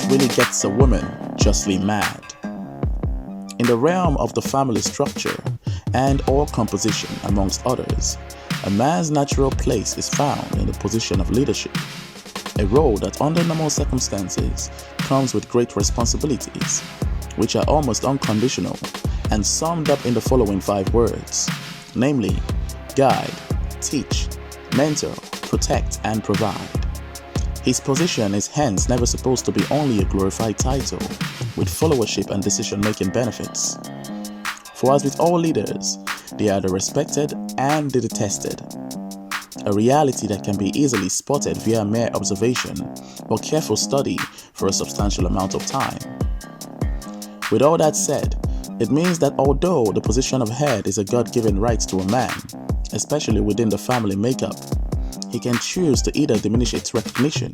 really gets a woman justly mad. In the realm of the family structure and or composition, amongst others, a man's natural place is found in the position of leadership, a role that under normal circumstances comes with great responsibilities, which are almost unconditional and summed up in the following 5 words, namely, guide, teach, mentor, protect, and provide. His position is hence never supposed to be only a glorified title with followership and decision-making benefits. For as with all leaders, they are the respected and the detested, a reality that can be easily spotted via mere observation or careful study for a substantial amount of time. With all that said, it means that although the position of head is a God-given right to a man, especially within the family makeup, he can choose to either diminish its recognition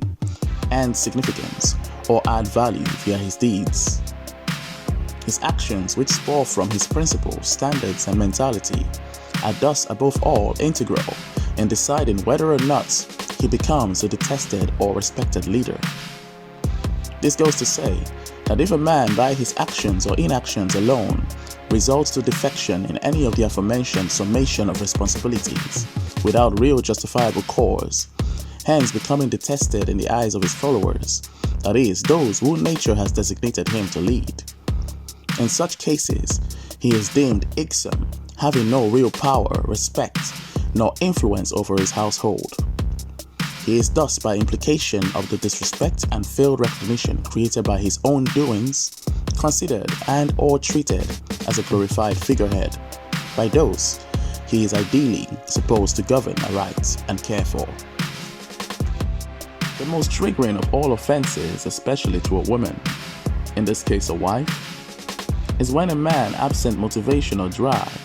and significance or add value via his deeds. His actions, which spur from his principles, standards, and mentality, are thus above all integral in deciding whether or not he becomes a detested or respected leader. This goes to say that if a man by his actions or inactions alone results to defection in any of the aforementioned summation of responsibilities without real justifiable cause, hence becoming detested in the eyes of his followers, that is, those who nature has designated him to lead. In such cases, he is deemed irksome, having no real power, respect, nor influence over his household. He is thus, by implication of the disrespect and failed recognition created by his own doings, considered and or treated as a glorified figurehead by those he is ideally supposed to govern aright and care for. The most triggering of all offenses, especially to a woman, in this case a wife, is when a man absent motivation or drive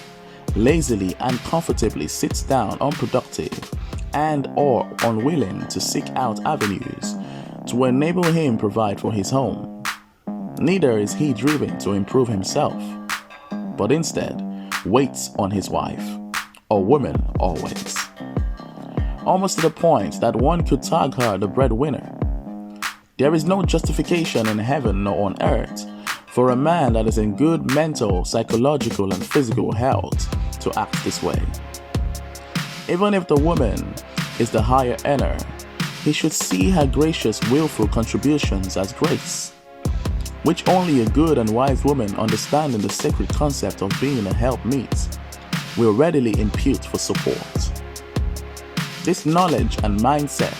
lazily and comfortably sits down unproductive and or unwilling to seek out avenues to enable him provide for his home. Neither is he driven to improve himself, but instead waits on his wife, or woman always, almost to the point that one could tag her the breadwinner. There is no justification in heaven nor on earth for a man that is in good mental, psychological, and physical health to act this way. Even if the woman is the higher earner, he should see her gracious, willful contributions as grace, which only a good and wise woman understanding the sacred concept of being a helpmeet will readily impute for support. This knowledge and mindset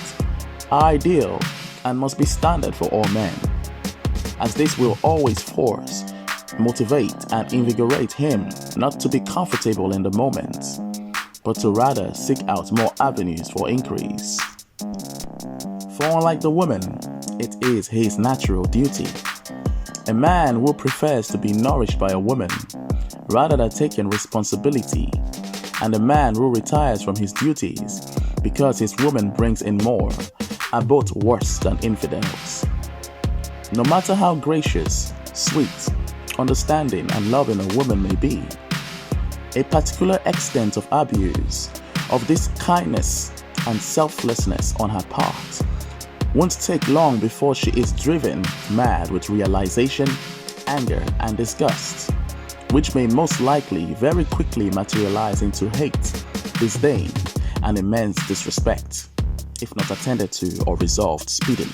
are ideal and must be standard for all men, as this will always force, motivate, and invigorate him not to be comfortable in the moment, but to rather seek out more avenues for increase. For unlike the woman, it is his natural duty. A man who prefers to be nourished by a woman rather than taking responsibility, and a man who retires from his duties because his woman brings in more, are both worse than infidels. No matter how gracious, sweet, understanding, and loving a woman may be, a particular extent of abuse of this kindness and selflessness on her part won't take long before she is driven mad with realization, anger, and disgust, which may most likely very quickly materialize into hate, disdain, and immense disrespect, if not attended to or resolved speedily.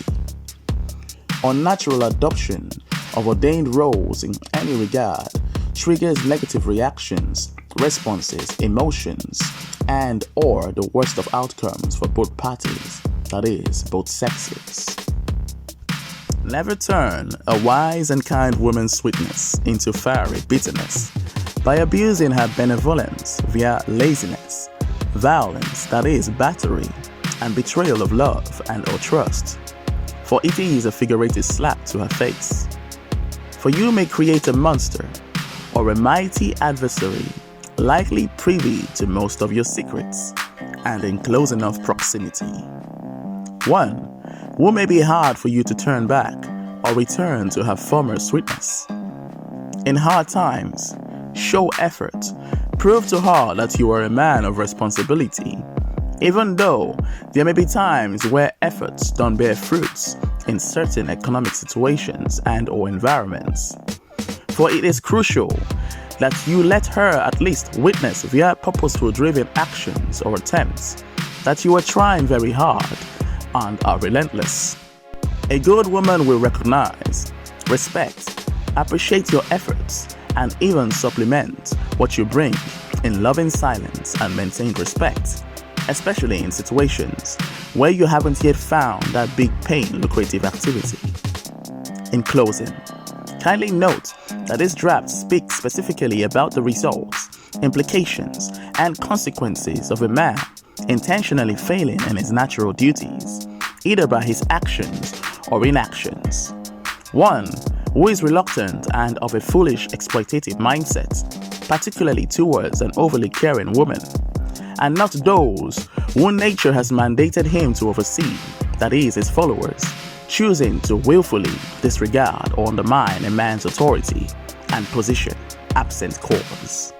Unnatural adoption of ordained roles in any regard triggers negative reactions, responses, emotions, and or the worst of outcomes for both parties, that is, both sexes. Never turn a wise and kind woman's sweetness into fiery bitterness by abusing her benevolence via laziness, violence, that is, battery, and betrayal of love and or trust, for it is a figurative slap to her face. For you may create a monster or a mighty adversary likely privy to most of your secrets and in close enough proximity. One who may be hard for you to turn back or return to her former sweetness. In hard times, show effort. Prove to her that you are a man of responsibility, even though there may be times where efforts don't bear fruits in certain economic situations and/or environments. For it is crucial that you let her at least witness via purposeful driven actions or attempts that you are trying very hard and are relentless. A good woman will recognize, respect, appreciate your efforts, and even supplement what you bring in loving silence and maintained respect, especially in situations where you haven't yet found that big paying lucrative activity. In closing, kindly note that this draft speaks specifically about the results, implications, and consequences of a man intentionally failing in his natural duties, either by his actions or inactions. One who is reluctant and of a foolish exploitative mindset, particularly towards an overly caring woman, and not those whom nature has mandated him to oversee, that is, his followers, choosing to willfully disregard or undermine a man's authority and position absent cause.